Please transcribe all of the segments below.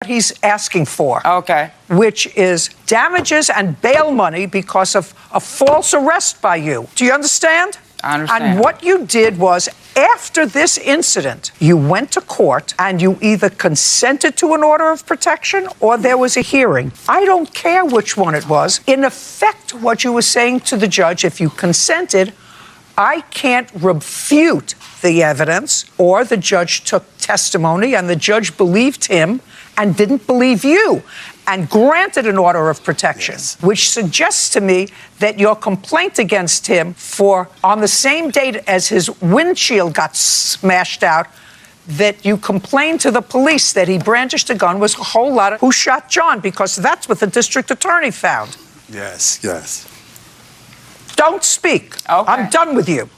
he's asking for. Okay. Which is damages and bail money because of a false arrest by you. Do you understand? I understand. And what you did was, after this incident, you went to court and you either consented to an order of protection or there was a hearing. I don't care which one it was. In effect, what you were saying to the judge, if you consented, I can't refute the evidence, or the judge took testimony and the judge believed him and didn't believe you and granted an order of protection, yes. Which suggests to me that your complaint against him for on the same date as his windshield got smashed out, that you complained to the police that he brandished a gun was a whole lot of who shot John, because that's what the district attorney found. Yes, yes. Don't speak. Okay. I'm done with you.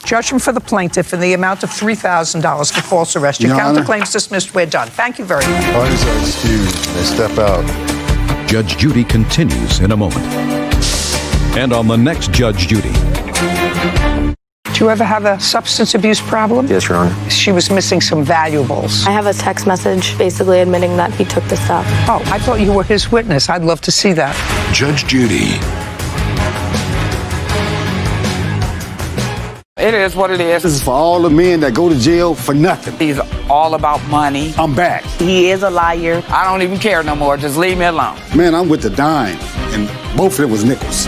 Judgment for the plaintiff in the amount of $3,000 for false arrest. Your counterclaims dismissed. We're done. Thank you very much. Parties are excused. They step out. Judge Judy continues in a moment. And on the next Judge Judy. Did you ever have a substance abuse problem? Yes, Your Honor. She was missing some valuables. I have a text message basically admitting that he took the stuff. Oh, I thought you were his witness. I'd love to see that. Judge Judy. It is what it is. This is for all the men that go to jail for nothing. He's all about money. I'm back. He is a liar. I don't even care no more. Just leave me alone. Man, I'm with the dime, and both of them was nickels.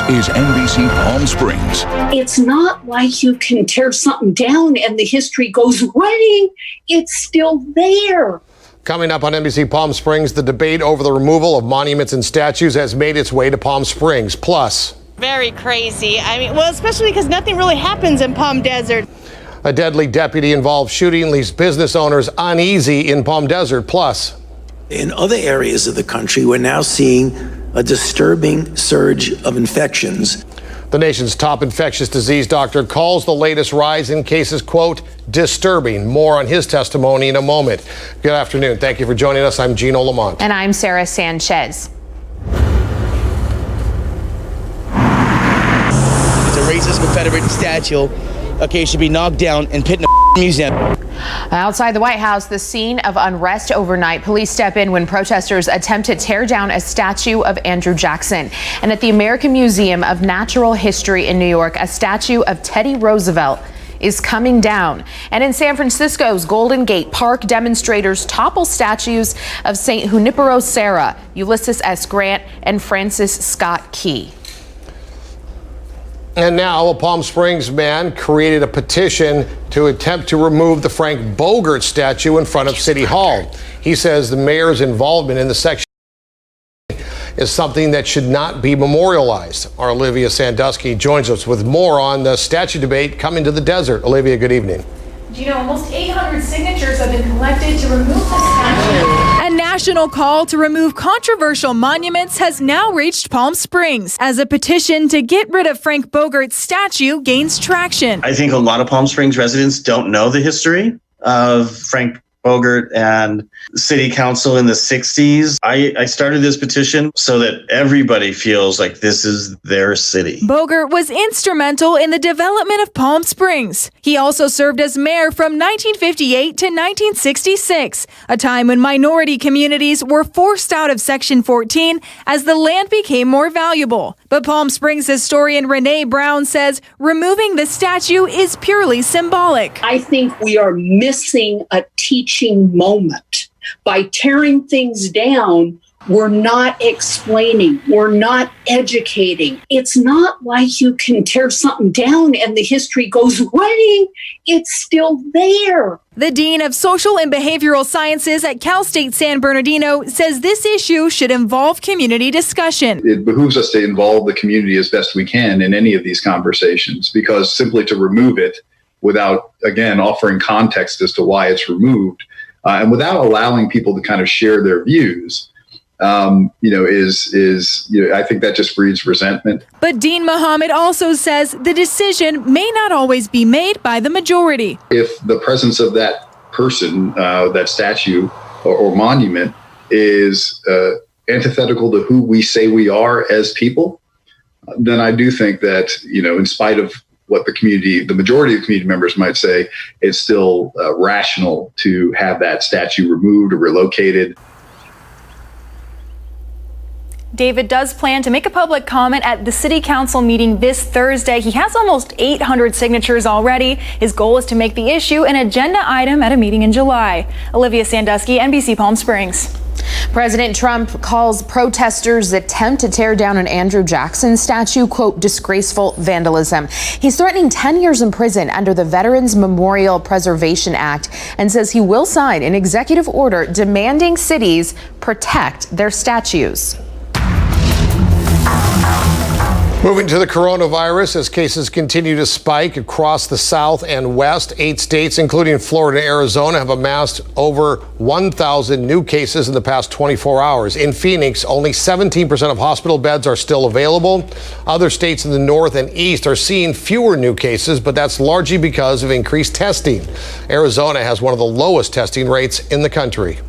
Is NBC Palm Springs. It's not like you can tear something down and the history goes away. It's still there. Coming up on NBC Palm Springs, the debate over the removal of monuments and statues has made its way to Palm Springs. Plus, very crazy. I mean, well, especially because nothing really happens in Palm Desert. A deadly deputy-involved shooting leaves business owners uneasy in Palm Desert. Plus, in other areas of the country, we're now seeing a disturbing surge of infections. The nation's top infectious disease doctor calls the latest rise in cases, quote, disturbing. More on his testimony in a moment. Good afternoon. Thank you for joining us. I'm Gino Lamont. And I'm Sarah Sanchez. It's a racist Confederate statue. Okay, it should be knocked down and put in a museum. Outside the White House, the scene of unrest overnight. Police step in when protesters attempt to tear down a statue of Andrew Jackson. And at the American Museum of Natural History in New York, a statue of Teddy Roosevelt is coming down. And in San Francisco's Golden Gate Park, demonstrators topple statues of St. Junipero Serra, Ulysses S. Grant, and Francis Scott Key. And now a Palm Springs man created a petition to attempt to remove the Frank Bogart statue in front of City Hall. He says the mayor's involvement in the section is something that should not be memorialized. Our Olivia Sandusky joins us with more on the statue debate coming to the desert. Olivia, good evening. You know, almost 800 signatures have been collected to remove the statue. A national call to remove controversial monuments has now reached Palm Springs as a petition to get rid of Frank Bogart's statue gains traction. I think a lot of Palm Springs residents don't know the history of Frank Bogart and city council in the 60s. I started this petition so that everybody feels like this is their city. Bogart was instrumental in the development of Palm Springs. He also served as mayor from 1958 to 1966, a time when minority communities were forced out of Section 14 as the land became more valuable. But Palm Springs historian Renee Brown says removing the statue is purely symbolic. I think we are missing a teaching moment. By tearing things down, we're not explaining, we're not educating. It's not like you can tear something down and the history goes away. It's still there. The Dean of Social and Behavioral Sciences at Cal State San Bernardino says this issue should involve community discussion. It behooves us to involve the community as best we can in any of these conversations, because simply to remove it without, again, offering context as to why it's removed, and without allowing people to kind of share their views, I think that just breeds resentment. But Dean Muhammad also says the decision may not always be made by the majority. If the presence of that person, that statue or monument is antithetical to who we say we are as people, then I do think that, in spite of what the majority of community members might say, it's still rational to have that statue removed or relocated. David does plan to make a public comment at the City Council meeting this Thursday. He has almost 800 signatures already. His goal is to make the issue an agenda item at a meeting in July. Olivia Sandusky, NBC Palm Springs. President Trump calls protesters' attempt to tear down an Andrew Jackson statue, quote, disgraceful vandalism. He's threatening 10 years in prison under the Veterans Memorial Preservation Act and says he will sign an executive order demanding cities protect their statues. Moving to the coronavirus, as cases continue to spike across the South and West, 8 states, including Florida and Arizona, have amassed over 1,000 new cases in the past 24 hours. In Phoenix, only 17% of hospital beds are still available. Other states in the North and East are seeing fewer new cases, but that's largely because of increased testing. Arizona has one of the lowest testing rates in the country.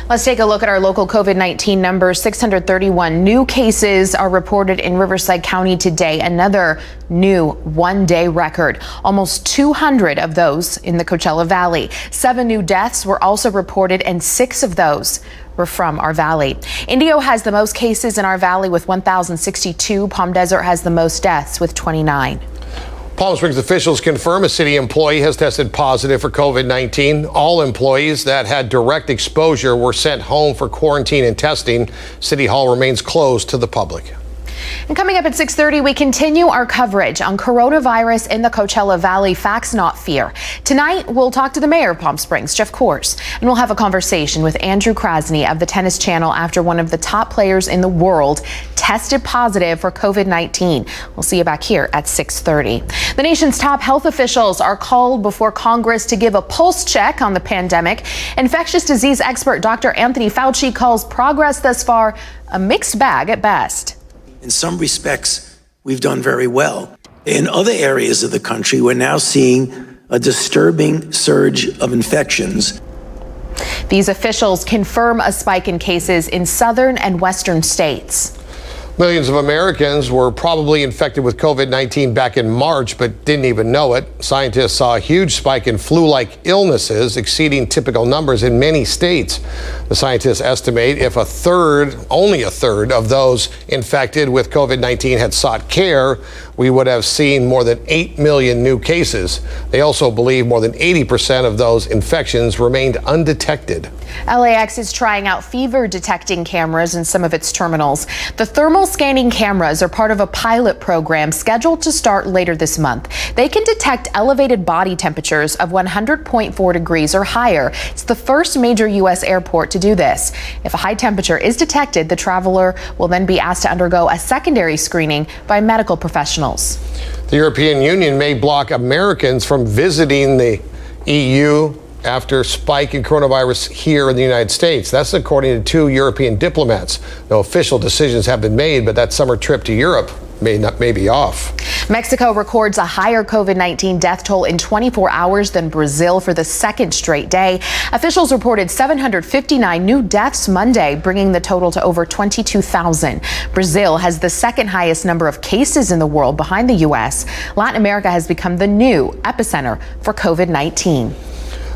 Let's take a look at our local COVID-19 numbers. 631 new cases are reported in Riverside County today, another new one-day record. Almost 200 of those in the Coachella Valley. 7 new deaths were also reported, and 6 of those were from our valley. Indio has the most cases in our valley with 1,062. Palm Desert has the most deaths with 29. Palm Springs officials confirm a city employee has tested positive for COVID-19. All employees that had direct exposure were sent home for quarantine and testing. City Hall remains closed to the public. And coming up at 6:30, we continue our coverage on coronavirus in the Coachella Valley. Facts, not fear. Tonight, we'll talk to the mayor of Palm Springs, Jeff Kors, and we'll have a conversation with Andrew Krasny of the Tennis Channel after one of the top players in the world tested positive for COVID-19. We'll see you back here at 6:30. The nation's top health officials are called before Congress to give a pulse check on the pandemic. Infectious disease expert Dr. Anthony Fauci calls progress thus far a mixed bag at best. In some respects, we've done very well. In other areas of the country, we're now seeing a disturbing surge of infections. These officials confirm a spike in cases in southern and western states. Millions of Americans were probably infected with COVID-19 back in March, but didn't even know it. Scientists saw a huge spike in flu-like illnesses, exceeding typical numbers in many states. The scientists estimate if only a third of those infected with COVID-19 had sought care, we would have seen more than 8 million new cases. They also believe more than 80% of those infections remained undetected. LAX is trying out fever detecting cameras in some of its terminals. The thermal scanning cameras are part of a pilot program scheduled to start later this month. They can detect elevated body temperatures of 100.4 degrees or higher. It's the first major U.S. airport to do this. If a high temperature is detected, the traveler will then be asked to undergo a secondary screening by medical professionals. The European Union may block Americans from visiting the EU after spike in coronavirus here in the United States. That's according to 2 European diplomats. No official decisions have been made, but that summer trip to Europe may be off. Mexico records a higher COVID-19 death toll in 24 hours than Brazil for the second straight day. Officials reported 759 new deaths Monday, bringing the total to over 22,000. Brazil has the second highest number of cases in the world behind the U.S. Latin America has become the new epicenter for COVID-19.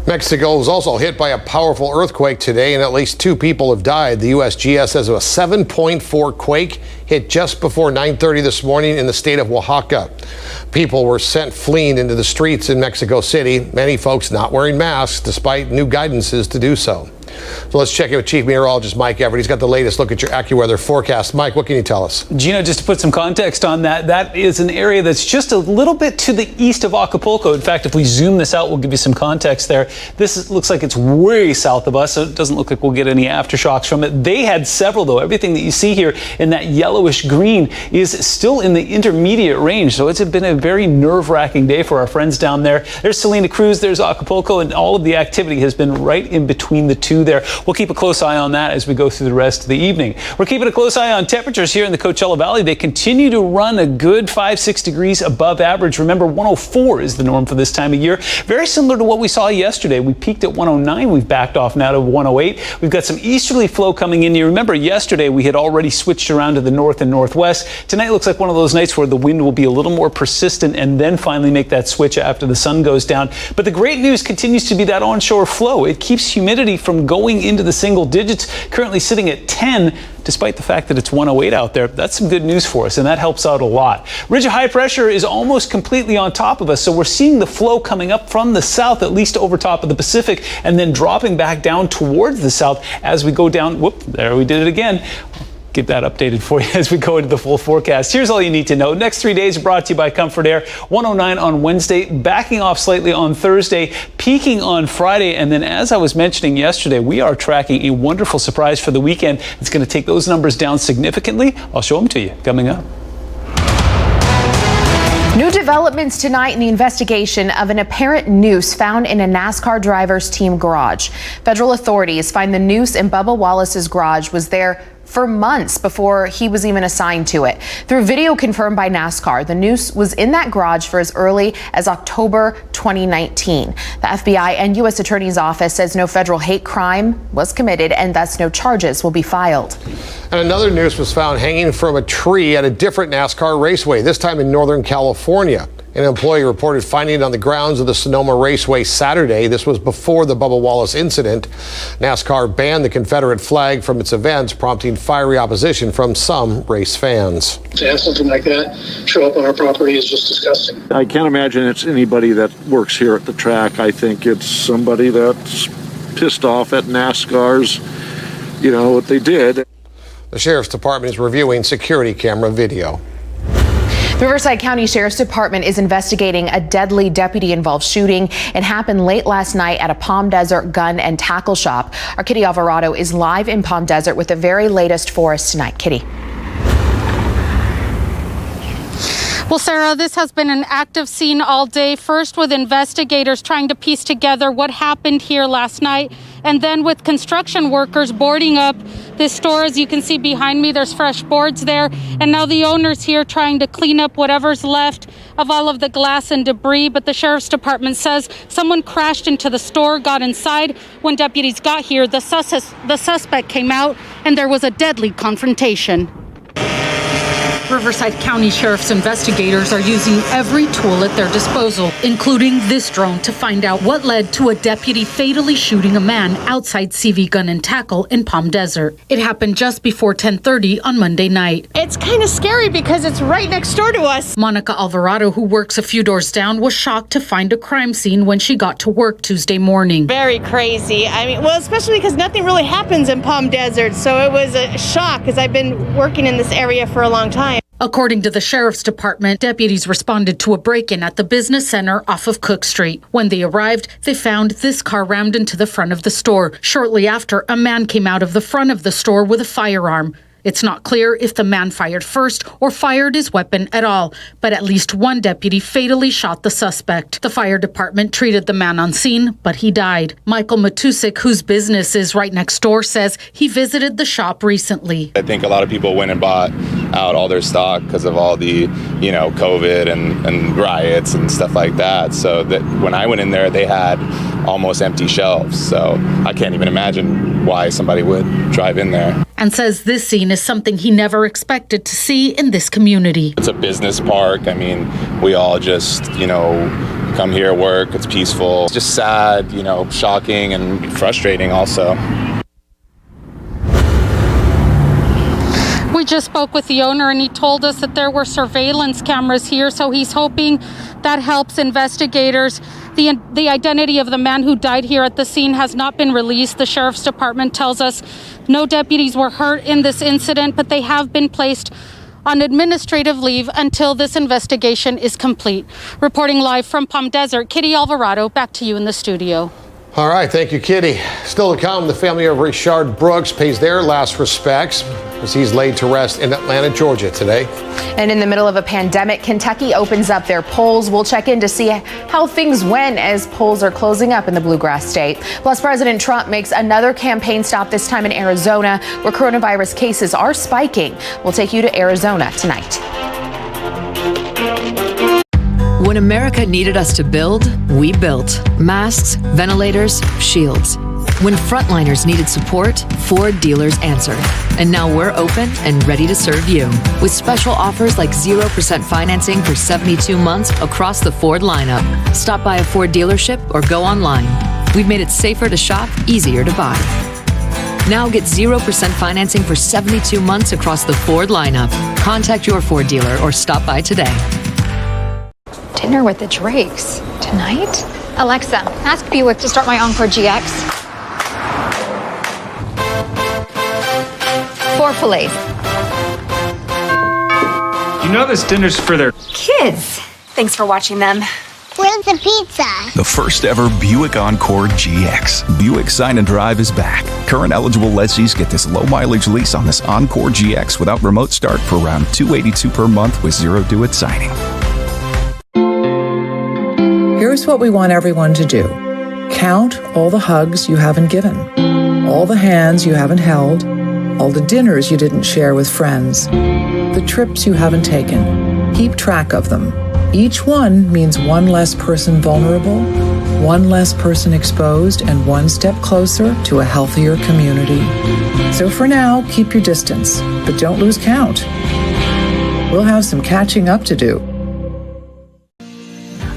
Mexico was also hit by a powerful earthquake today, and at least 2 people have died. The USGS says a 7.4 quake hit just before 9:30 this morning in the state of Oaxaca. People were sent fleeing into the streets in Mexico City, many folks not wearing masks despite new guidances to do so. So let's check in with Chief Meteorologist Mike Everett. He's got the latest look at your AccuWeather forecast. Mike, what can you tell us? Gino, just to put some context on that, that is an area that's just a little bit to the east of Acapulco. In fact, if we zoom this out, we'll give you some context there. Looks like it's way south of us, so it doesn't look like we'll get any aftershocks from it. They had several, though. Everything that you see here in that yellowish green is still in the intermediate range, so it's been a very nerve-wracking day for our friends down there. There's Salina Cruz, there's Acapulco, and all of the activity has been right in between the two there. We'll keep a close eye on that as we go through the rest of the evening. We're keeping a close eye on temperatures here in the Coachella Valley. They continue to run a good 5-6 degrees above average. Remember, 104 is the norm for this time of year. Very similar to what we saw yesterday. We peaked at 109. We've backed off now to 108. We've got some easterly flow coming in. You remember yesterday we had already switched around to the north and northwest. Tonight looks like one of those nights where the wind will be a little more persistent and then finally make that switch after the sun goes down. But the great news continues to be that onshore flow. It keeps humidity from going into the single digits, currently sitting at 10, despite the fact that it's 108 out there. That's some good news for us, and that helps out a lot. Ridge of high pressure is almost completely on top of us, so we're seeing the flow coming up from the south, at least over top of the Pacific, and then dropping back down towards the south as we go down. Whoop, there we did it again. Get that updated for you as we go into the full forecast. Here's all you need to know. Next 3 days brought to you by Comfort Air. 109 on Wednesday, backing off slightly on Thursday, peaking on Friday. And then, as I was mentioning yesterday, we are tracking a wonderful surprise for the weekend. It's going to take those numbers down significantly. I'll show them to you coming up. New developments tonight in the investigation of an apparent noose found in a NASCAR driver's team garage. Federal authorities find the noose in Bubba Wallace's garage was there for months before he was even assigned to it. Through video confirmed by NASCAR, the noose was in that garage for as early as October 2019. The FBI and U.S. Attorney's Office says no federal hate crime was committed and thus no charges will be filed. And another noose was found hanging from a tree at a different NASCAR raceway, this time in Northern California. An employee reported finding it on the grounds of the Sonoma Raceway Saturday. This was before the Bubba Wallace incident. NASCAR banned the Confederate flag from its events, prompting fiery opposition from some race fans. To have something like that show up on our property is just disgusting. I can't imagine it's anybody that works here at the track. I think it's somebody that's pissed off at NASCAR's, what they did. The Sheriff's Department is reviewing security camera video. The Riverside County Sheriff's Department is investigating a deadly deputy-involved shooting. It happened late last night at a Palm Desert gun and tackle shop. Our Kitty Alvarado is live in Palm Desert with the very latest for us tonight. Kitty. Well, Sarah, this has been an active scene all day, first with investigators trying to piece together what happened here last night, and then with construction workers boarding up this store. As you can see behind me, there's fresh boards there, and now the owner's here trying to clean up whatever's left of all of the glass and debris. But the Sheriff's Department says someone crashed into the store, got inside. When deputies got here, the suspect came out, and there was a deadly confrontation. Riverside County Sheriff's investigators are using every tool at their disposal, including this drone, to find out what led to a deputy fatally shooting a man outside CV Gun and Tackle in Palm Desert. It happened just before 10:30 on Monday night. It's kind of scary because it's right next door to us. Monica Alvarado, who works a few doors down, was shocked to find a crime scene when she got to work Tuesday morning. Very crazy. Especially because nothing really happens in Palm Desert, so it was a shock because I've been working in this area for a long time. According to the Sheriff's Department, deputies responded to a break-in at the business center off of Cook Street. When they arrived, they found this car rammed into the front of the store. Shortly after, a man came out of the front of the store with a firearm. It's not clear if the man fired first or fired his weapon at all, but at least one deputy fatally shot the suspect. The fire department treated the man on scene, but he died. Michael Matusik, whose business is right next door, says he visited the shop recently. I think a lot of people went and bought out all their stock because of all the, COVID and riots and stuff like that. So that when I went in there, they had almost empty shelves. So I can't even imagine why somebody would drive in there. And says this scene is something he never expected to see in this community. It's a business park. We all just, come here, work. It's peaceful. It's just sad, shocking and frustrating also. We just spoke with the owner and he told us that there were surveillance cameras here, so he's hoping that helps investigators. The identity of the man who died here at the scene has not been released. The Sheriff's Department tells us no deputies were hurt in this incident, but they have been placed on administrative leave until this investigation is complete. Reporting live from Palm Desert, Kitty Alvarado, back to you in the studio. All right, thank you, Kitty. Still to come, the family of Richard Brooks pays their last respects. as he's laid to rest in Atlanta, Georgia today. And in the middle of a pandemic, Kentucky opens up their polls. We'll check in to see how things went as polls are closing up in the bluegrass state. Plus, President Trump makes another campaign stop, this time in Arizona, where coronavirus cases are spiking. We'll take you to Arizona tonight. When America needed us to build, we built. Masks, ventilators, shields. When frontliners needed support, Ford dealers answered. And now we're open and ready to serve you. With special offers like 0% financing for 72 months across the Ford lineup. Stop by a Ford dealership or go online. We've made it safer to shop, easier to buy. Now get 0% financing for 72 months across the Ford lineup. Contact your Ford dealer or stop by today. Dinner with the Drakes tonight? Alexa, ask Buick to start my Encore GX. 4 fillets. You know this dinner's for their Kids. Thanks for watching them. Where's the pizza? The first ever Buick Encore GX. Buick Sign and Drive is back. Current eligible lessees get this low mileage lease on this Encore GX without remote start for around $282 per month with zero due at signing. Here's what we want everyone to do. Count all the hugs you haven't given, all the hands you haven't held, all the dinners you didn't share with friends, the trips you haven't taken. Keep track of them. Each one means one less person vulnerable, one less person exposed, and one step closer to a healthier community. So for now, keep your distance, but don't lose count. We'll have some catching up to do.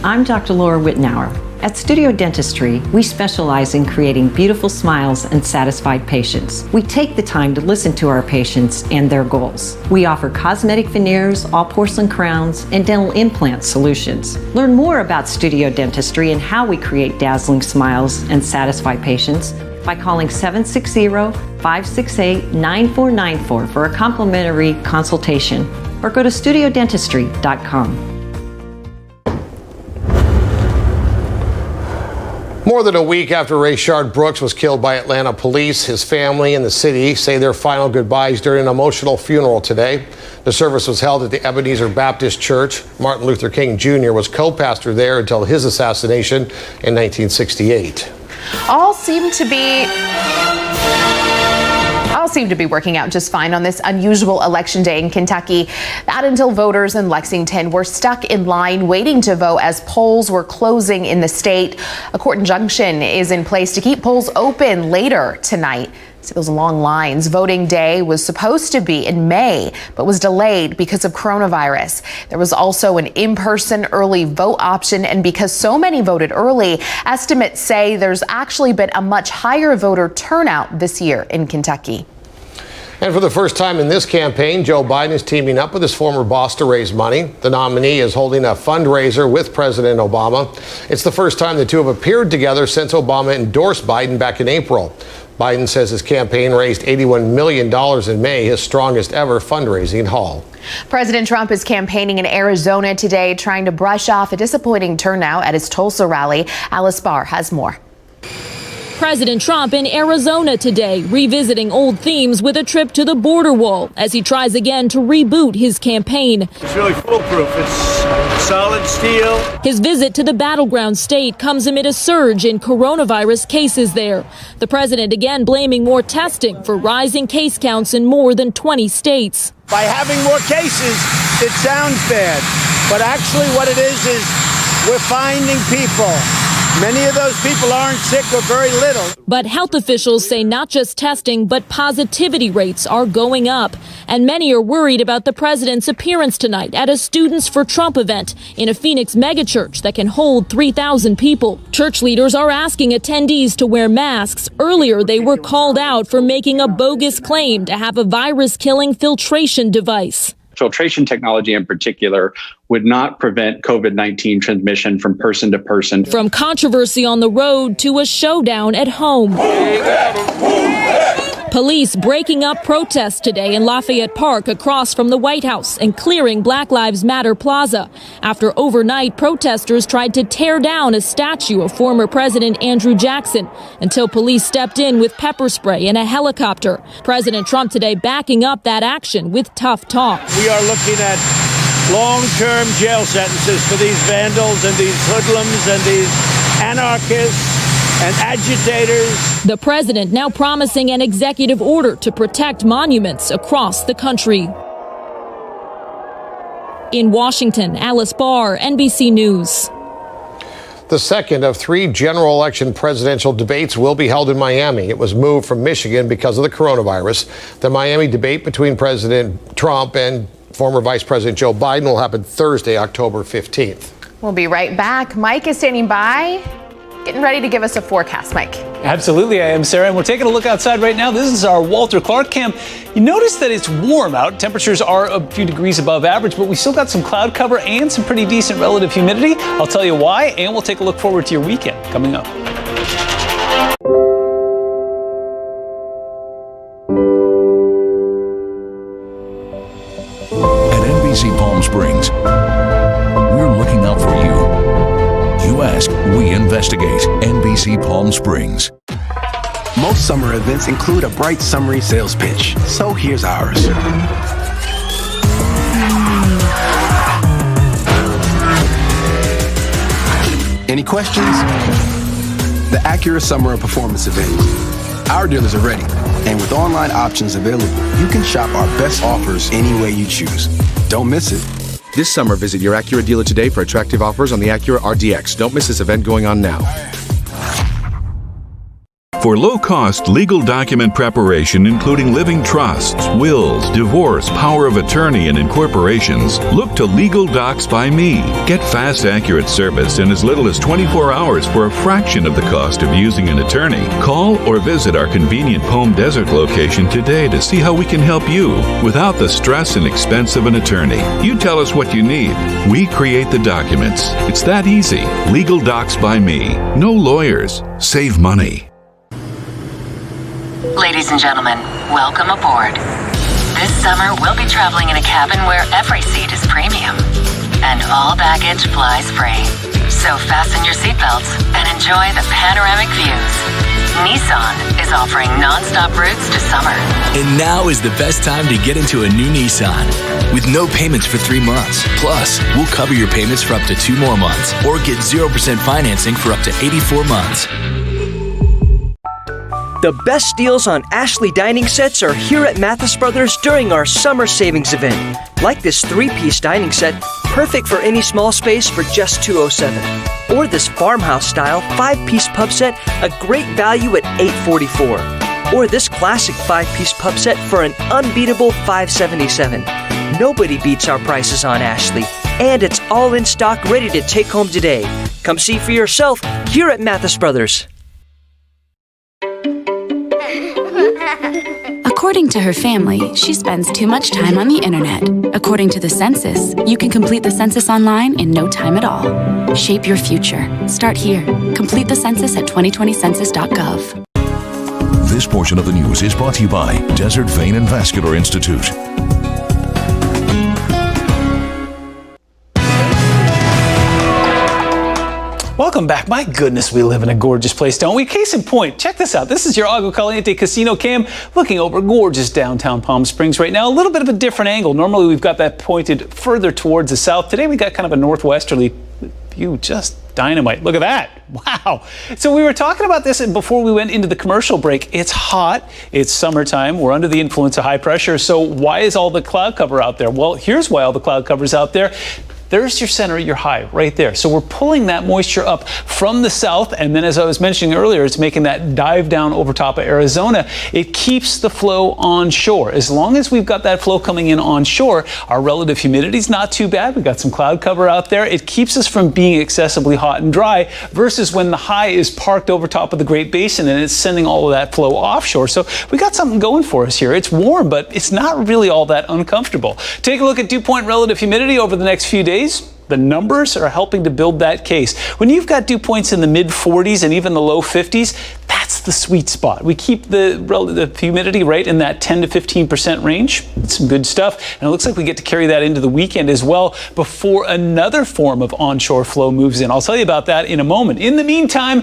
I'm Dr. Laura Wittenauer. At Studio Dentistry, we specialize in creating beautiful smiles and satisfied patients. We take the time to listen to our patients and their goals. We offer cosmetic veneers, all porcelain crowns, and dental implant solutions. Learn more about Studio Dentistry and how we create dazzling smiles and satisfy patients by calling 760-568-9494 for a complimentary consultation, or go to studiodentistry.com. More than a week after Rayshard Brooks was killed by Atlanta police, his family and the city say their final goodbyes during an emotional funeral today. The service was held at the Ebenezer Baptist Church. Martin Luther King Jr. was co-pastor there until his assassination in 1968. All seem to be working out just fine on this unusual election day in Kentucky. That until voters in Lexington were stuck in line waiting to vote as polls were closing in the state. A court injunction is in place to keep polls open later tonight. See those long lines. Voting day was supposed to be in May, but was delayed because of coronavirus. There was also an in-person early vote option, and because so many voted early, estimates say there's actually been a much higher voter turnout this year in Kentucky. And for the first time in this campaign, Joe Biden is teaming up with his former boss to raise money. The nominee is holding a fundraiser with President Obama. It's the first time the two have appeared together since Obama endorsed Biden back in April. Biden says his campaign raised $81 million in May, his strongest ever fundraising haul. President Trump is campaigning in Arizona today, trying to brush off a disappointing turnout at his Tulsa rally. Alice Barr has more. President Trump in Arizona today, revisiting old themes with a trip to the border wall as he tries again to reboot his campaign. It's really foolproof. It's solid steel. His visit to the battleground state comes amid a surge in coronavirus cases there. The president again blaming more testing for rising case counts in more than 20 states. By having more cases, it sounds bad. But actually what it is we're finding people. Many of those people aren't sick or very little. But health officials say not just testing, but positivity rates are going up. And many are worried about the president's appearance tonight at a Students for Trump event in a Phoenix megachurch that can hold 3,000 people. Church leaders are asking attendees to wear masks. Earlier, they were called out for making a bogus claim to have a virus-killing filtration device. Filtration technology in particular would not prevent COVID-19 transmission from person to person. From controversy on the road to a showdown at home. Police breaking up protests today in Lafayette Park across from the White House and clearing Black Lives Matter Plaza after overnight protesters tried to tear down a statue of former President Andrew Jackson until police stepped in with pepper spray and a helicopter. President Trump today backing up that action with tough talk. We are looking at long-term jail sentences for these vandals and these hoodlums and these anarchists and agitators. The president now promising an executive order to protect monuments across the country. In Washington, Alice Barr, NBC News. The second of 3 general election presidential debates will be held in Miami. It was moved from Michigan because of the coronavirus. The Miami debate between President Trump and former Vice President Joe Biden will happen Thursday, October 15th. We'll be right back. Mike is standing by, getting ready to give us a forecast. Mike. Absolutely, I am, Sarah. And we're taking a look outside right now. This is our Walter Clark cam. You notice that it's warm out. Temperatures are a few degrees above average, but we still got some cloud cover and some pretty decent relative humidity. I'll tell you why, and we'll take a look forward to your weekend coming up. At NBC Palm Springs, we're looking out for you. You ask, we investigate. NBC Palm Springs. Most summer events include a bright summary sales pitch. So here's ours. Any questions? The Acura Summer of Performance event. Our dealers are ready, and with online options available, you can shop our best offers any way you choose. Don't miss it. This summer, visit your Acura dealer today for attractive offers on the Acura RDX. Don't miss this event going on now. For low-cost legal document preparation, including living trusts, wills, divorce, power of attorney, and incorporations, look to Legal Docs by Me. Get fast, accurate service in as little as 24 hours for a fraction of the cost of using an attorney. Call or visit our convenient Palm Desert location today to see how we can help you without the stress and expense of an attorney. You tell us what you need. We create the documents. It's that easy. Legal Docs by Me. No lawyers. Save money. Ladies and gentlemen, welcome aboard. This summer, we'll be traveling in a cabin where every seat is premium and all baggage flies free. So fasten your seatbelts and enjoy the panoramic views. Nissan is offering non-stop routes to summer. And now is the best time to get into a new Nissan with no payments for 3 months. Plus, we'll cover your payments for up to 2 more months or get 0% financing for up to 84 months. The best deals on Ashley dining sets are here at Mathis Brothers during our summer savings event. Like this 3-piece dining set, perfect for any small space for just $207. Or this farmhouse style 5-piece pub set, a great value at $844. Or this classic 5-piece pub set for an unbeatable $577. Nobody beats our prices on Ashley. And it's all in stock, ready to take home today. Come see for yourself here at Mathis Brothers. According to her family, she spends too much time on the internet. According to the census, you can complete the census online in no time at all. Shape your future. Start here. Complete the census at 2020census.gov. This portion of the news is brought to you by Desert Vein and Vascular Institute. Welcome back. My goodness, we live in a gorgeous place, don't we? Case in point, check this out. This is your Agua Caliente Casino cam looking over gorgeous downtown Palm Springs right now. A little bit of a different angle. Normally we've got that pointed further towards the south. Today we got kind of a northwesterly view, just dynamite. Look at that. Wow. So we were talking about this before we went into the commercial break. It's hot. It's summertime. We're under the influence of high pressure. So why is all the cloud cover out there? Well, here's why all the cloud cover is out there. There's your center, your high, right there. So we're pulling that moisture up from the south, and then as I was mentioning earlier, it's making that dive down over top of Arizona. It keeps the flow onshore. As long as we've got that flow coming in onshore, our relative humidity is not too bad. We've got some cloud cover out there. It keeps us from being excessively hot and dry versus when the high is parked over top of the Great Basin and it's sending all of that flow offshore. So we got something going for us here. It's warm, but it's not really all that uncomfortable. Take a look at dew point relative humidity over the next few days. The numbers are helping to build that case. When you've got dew points in the mid 40s and even the low 50s, that's That's the sweet spot. We keep the humidity right in that 10 to 15% range. It's some good stuff. And it looks like we get to carry that into the weekend as well before another form of onshore flow moves in. I'll tell you about that in a moment. In the meantime,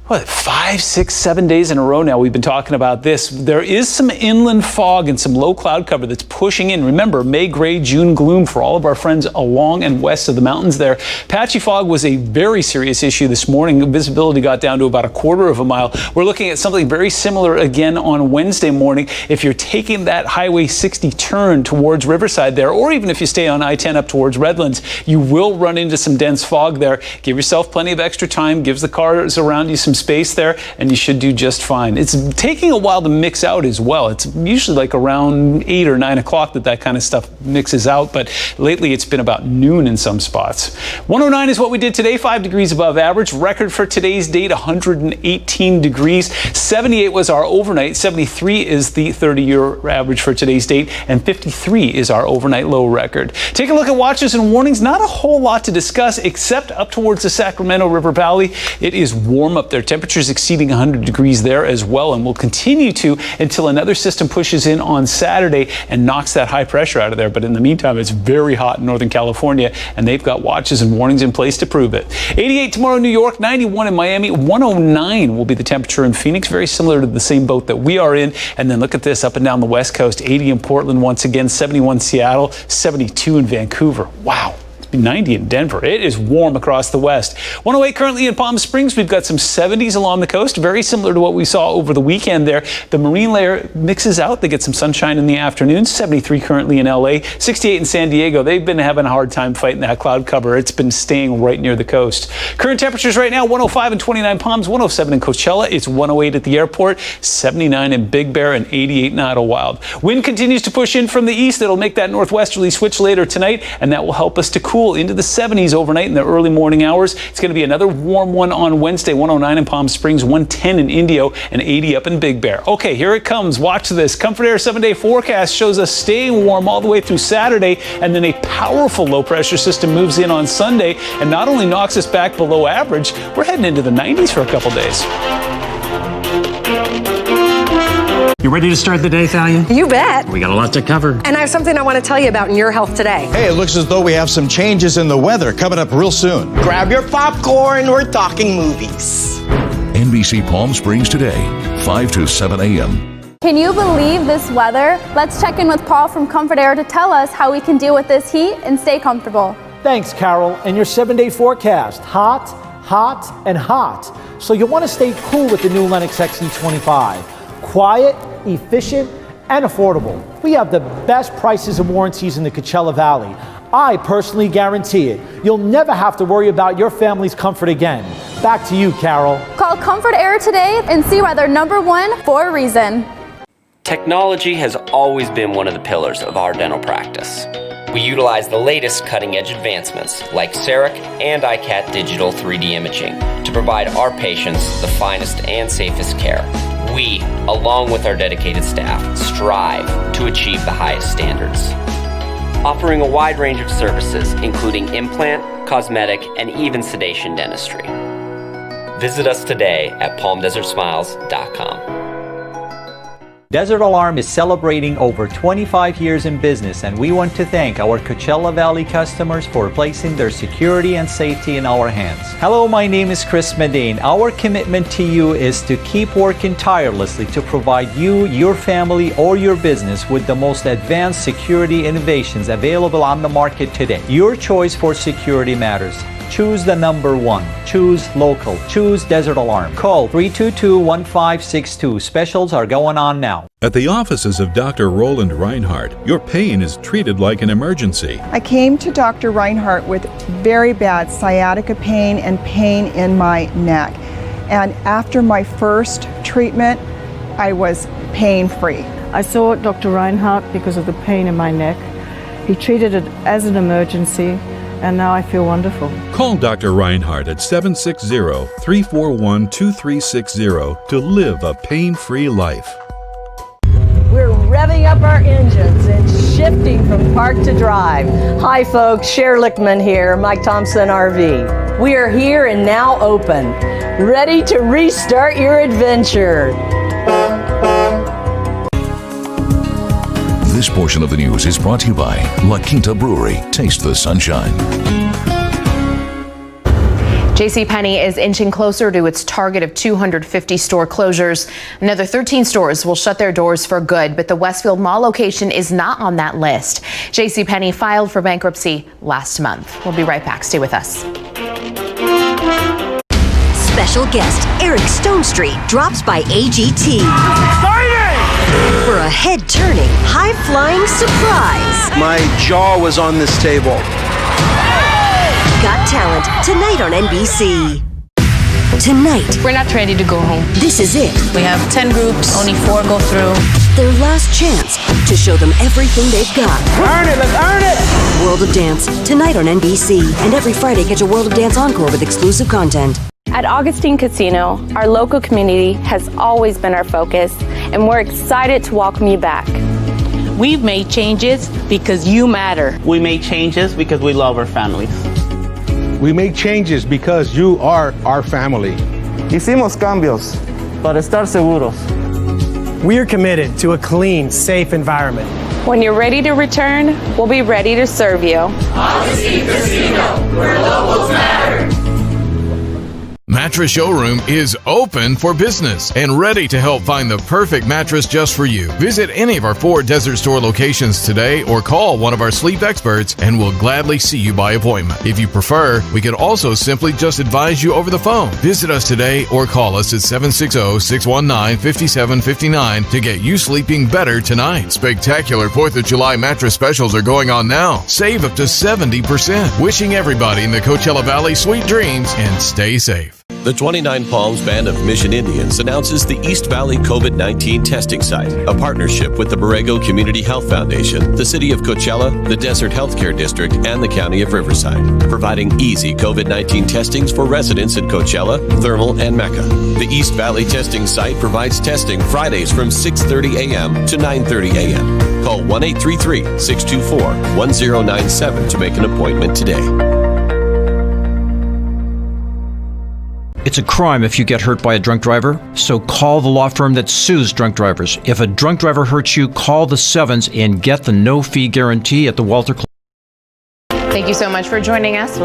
5, 6, 7 days in a row now we've been talking about this. There is some inland fog and some low cloud cover that's pushing in. Remember, May gray, June gloom for all of our friends along and west of the mountains there. Patchy fog was a very serious issue this morning. Visibility got down to about a quarter of a mile. We're looking at something very similar again on Wednesday morning. If you're taking that Highway 60 turn towards Riverside there, or even if you stay on I-10 up towards Redlands, you will run into some dense fog there. Give yourself plenty of extra time. Gives the cars around you some space there, and you should do just fine. It's taking a while to mix out as well. It's usually like around 8 or 9 o'clock that kind of stuff mixes out, but lately it's been about noon in some spots. 109 is what we did today, 5 degrees above average. Record for today's date, 118 degrees. 78 was our overnight. 73 is the 30-year average for today's date, and 53 is our overnight low record. Take a look at watches and warnings. Not a whole lot to discuss except up towards the Sacramento River Valley. It is warm up there. Temperatures exceeding 100 degrees there as well, and will continue to until another system pushes in on Saturday and knocks that high pressure out of there. But in the meantime, it's very hot in Northern California, and they've got watches and warnings in place to prove it. 88 tomorrow in New York, 91 in Miami, 109 will be the temperature in Phoenix, very similar to the same boat that we are in. And then look at this up and down the West Coast, 80 in Portland once again, 71 Seattle, 72 in Vancouver. Wow. 90 in Denver. It is warm across the west. 108 currently in Palm Springs. We've got some 70s along the coast, very similar to what we saw over the weekend there. The marine layer mixes out. They get some sunshine in the afternoon. 73 currently in LA, 68 in San Diego. They've been having a hard time fighting that cloud cover. It's been staying right near the coast. Current temperatures right now, 105 in 29 Palms, 107 in Coachella. It's 108 at the airport, 79 in Big Bear, and 88 in Idlewild. Wind continues to push in from the east. It'll make that northwesterly switch later tonight, and that will help us to cool into the 70s overnight in the early morning hours. It's going to be another warm one on Wednesday, 109 in Palm Springs, 110 in Indio, and 80 up in Big Bear. Okay, here it comes. Watch this. Comfort Air 7-day forecast shows us staying warm all the way through Saturday, and then a powerful low pressure system moves in on Sunday and not only knocks us back below average, we're heading into the 90s for a couple days. You ready to start the day, Thalia? You bet. We got a lot to cover. And I have something I want to tell you about in your health today. Hey, it looks as though we have some changes in the weather coming up real soon. Grab your popcorn. We're talking movies. NBC Palm Springs today, 5 to 7 a.m. Can you believe this weather? Let's check in with Paul from Comfort Air to tell us how we can deal with this heat and stay comfortable. Thanks, Carol. And your 7-day forecast, hot, hot, and hot. So you'll want to stay cool with the new Lennox XC25. Quiet, efficient, and affordable. We have the best prices and warranties in the Coachella Valley. I personally guarantee it. You'll never have to worry about your family's comfort again. Back to you, Carol. Call Comfort Air today and see why they're #1 for a reason. Technology has always been one of the pillars of our dental practice. We utilize the latest cutting-edge advancements like CEREC and iCat digital 3D imaging to provide our patients the finest and safest care. We, along with our dedicated staff, strive to achieve the highest standards. Offering a wide range of services, including implant, cosmetic, and even sedation dentistry. Visit us today at palmdesertsmiles.com. Desert Alarm is celebrating over 25 years in business, and we want to thank our Coachella Valley customers for placing their security and safety in our hands. Hello, my name is Chris Medane. Our commitment to you is to keep working tirelessly to provide you, your family, or your business with the most advanced security innovations available on the market today. Your choice for security matters. Choose the number 1. Choose local. Choose Desert Alarm. Call 322-1562. Specials are going on now. At the offices of Dr. Roland Reinhardt, your pain is treated like an emergency. I came to Dr. Reinhardt with very bad sciatica pain and pain in my neck. And after my first treatment, I was pain-free. I saw Dr. Reinhardt because of the pain in my neck. He treated it as an emergency, and now I feel wonderful. Call Dr. Reinhardt at 760-341-2360 to live a pain-free life. We're revving up our engines and shifting from park to drive. Hi folks, Cher Lichtman here, Mike Thompson RV. We are here and now open, ready to restart your adventure. This portion of the news is brought to you by La Quinta Brewery. Taste the sunshine. JCPenney is inching closer to its target of 250 store closures. Another 13 stores will shut their doors for good, but the Westfield Mall location is not on that list. JCPenney filed for bankruptcy last month. We'll be right back. Stay with us. Special guest Eric Stonestreet drops by AGT for a head-turning, high-flying surprise. My jaw was on this table. Got Talent tonight on NBC. Tonight, we're not ready to go home. This is it. We have 10 groups, only 4 go through. Their last chance to show them everything they've got. Earn it, let's earn it! World of Dance tonight on NBC, and every Friday catch a World of Dance encore with exclusive content. At Augustine Casino, our local community has always been our focus, and we're excited to welcome you back. We've made changes because you matter. We made changes because we love our families. We make changes because you are our family. Hicimos cambios para estar seguros. We are committed to a clean, safe environment. When you're ready to return, we'll be ready to serve you. Augustine Casino, where locals matter. Mattress Showroom is open for business and ready to help find the perfect mattress just for you. Visit any of our 4 Desert Store locations today or call one of our sleep experts and we'll gladly see you by appointment. If you prefer, we can also simply just advise you over the phone. Visit us today or call us at 760-619-5759 to get you sleeping better tonight. Spectacular 4th of July mattress specials are going on now. Save up to 70%. Wishing everybody in the Coachella Valley sweet dreams and stay safe. The 29 Palms Band of Mission Indians announces the East Valley COVID-19 testing site, a partnership with the Borrego Community Health Foundation, the City of Coachella, the Desert Healthcare District, and the County of Riverside, providing easy COVID-19 testings for residents in Coachella, Thermal, and Mecca. The East Valley testing site provides testing Fridays from 6:30 a.m. to 9:30 a.m. Call 1-833-624-1097 to make an appointment today. It's a crime if you get hurt by a drunk driver, so call the law firm that sues drunk drivers. If a drunk driver hurts you, call the Sevens and get the no-fee guarantee at the Walter Club. Thank you so much for joining us. We'll